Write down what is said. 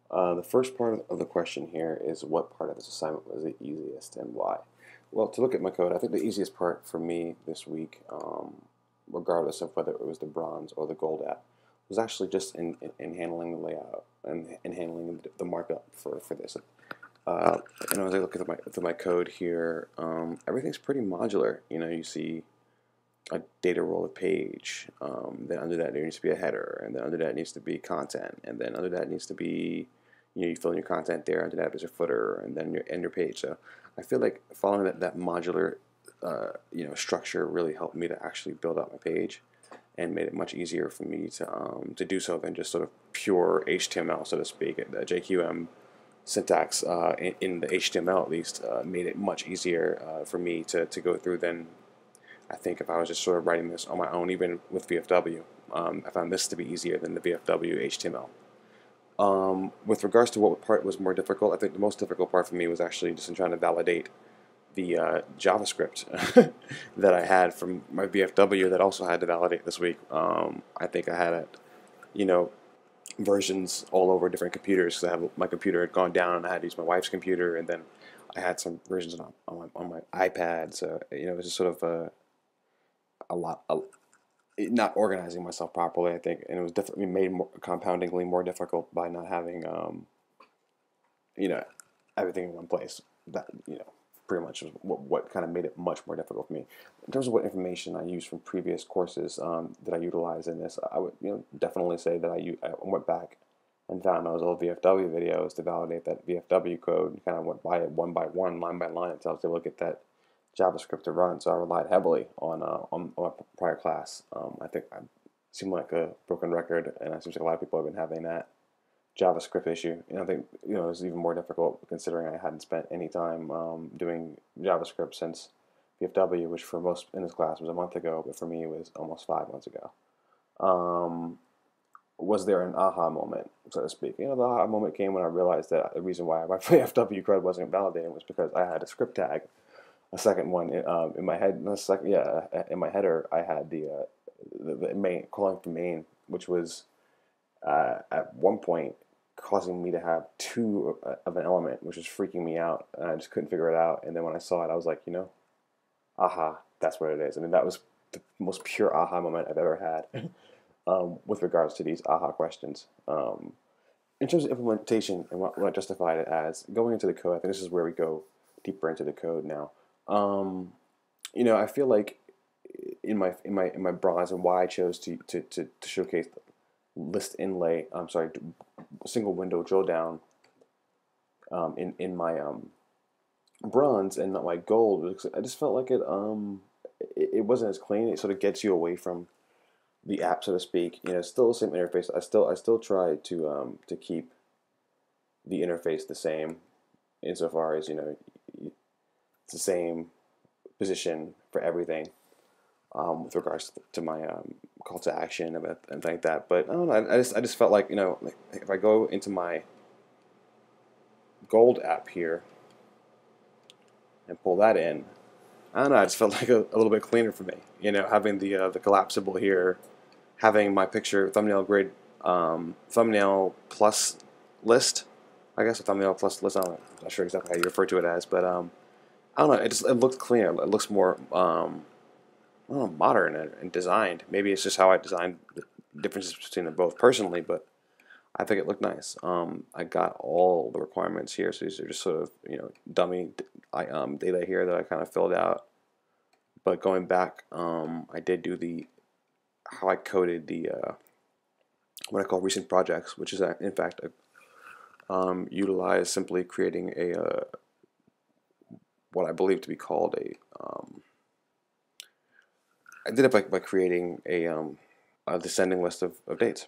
The first part of the question here is what part of this assignment was the easiest and why? Well, to look at my code, I think the easiest part for me this week, regardless of whether it was the bronze or the gold app, was actually just in handling the layout and handling the markup for this. Uh, as I look at my code here, everything's pretty modular. You see a data roller page. Then under that there needs to be a header, and then under that needs to be content, and then under that needs to be, you fill in your content there. Under that there's a footer, and then your end your page. So I feel like following that modular, structure really helped me to actually build out my page, and made it much easier for me to do so than just sort of pure HTML, so to speak. The JQM syntax in the HTML at least made it much easier for me to go through than I think if I was just sort of writing this on my own, even with VFW. I found this to be easier than the VFW HTML. With regards to what part was more difficult, I think the most difficult part for me was actually just in trying to validate the JavaScript that I had from my VFW that also had to validate this week. I think I had you know, versions all over different computers because my computer had gone down and I had to use my wife's computer, and then I had some versions on my iPad. So it was just sort of a lot, not organizing myself properly, I think, and it was definitely made more compoundingly more difficult by not having, you know, everything in one place. That pretty much was what kind of made it much more difficult for me. In terms of what information I used from previous courses that I utilized in this, I would definitely say that I went back and found those old VFW videos to validate that VFW code and kind of went by it one by one, line by line until I was able to get that JavaScript to run. So I relied heavily on a prior class. I think I seem like a broken record, and it seems like a lot of people have been having that JavaScript issue. I think it's even more difficult considering I hadn't spent any time doing JavaScript since VFW, which for most in this class was a month ago, but for me it was almost 5 months ago. Was there an aha moment, so to speak? The aha moment came when I realized that the reason why my VFW code wasn't validating was because I had a script tag, a second one in my head. No, second, yeah, in my header, I had the main calling from main, which was at one point causing me to have two of an element, which was freaking me out, and I just couldn't figure it out. And then when I saw it, I was like, aha, that's what it is. I mean, that was the most pure aha moment I've ever had with regards to these aha questions. In terms of implementation and what I justified it as, going into the code, I think this is where we go deeper into the code now. I feel like in my bronze and why I chose to showcase list inlay. I'm sorry, single window drill down in my bronze and not my gold. Because I just felt like it wasn't as clean. It sort of gets you away from the app, so to speak. It's still the same interface. I still try to keep the interface the same, insofar as it's the same position for everything with regards to my call to action and things like that. But I don't know. I just felt like like if I go into my gold app here and pull that in, I don't know. I just felt like a little bit cleaner for me. Having the collapsible here, having my picture thumbnail grid, thumbnail plus list. I guess a thumbnail plus list. I'm not sure exactly how you refer to it as, but I don't know. It looks cleaner. It looks more I don't know, modern and designed. Maybe it's just how I designed the differences between them both personally, but I think it looked nice. I got all the requirements here, so these are just sort of dummy data here that I kind of filled out. But going back, I did do how I coded the what I call recent projects, which is in fact utilize simply creating a what I believe to be called I did it by creating a descending list of dates.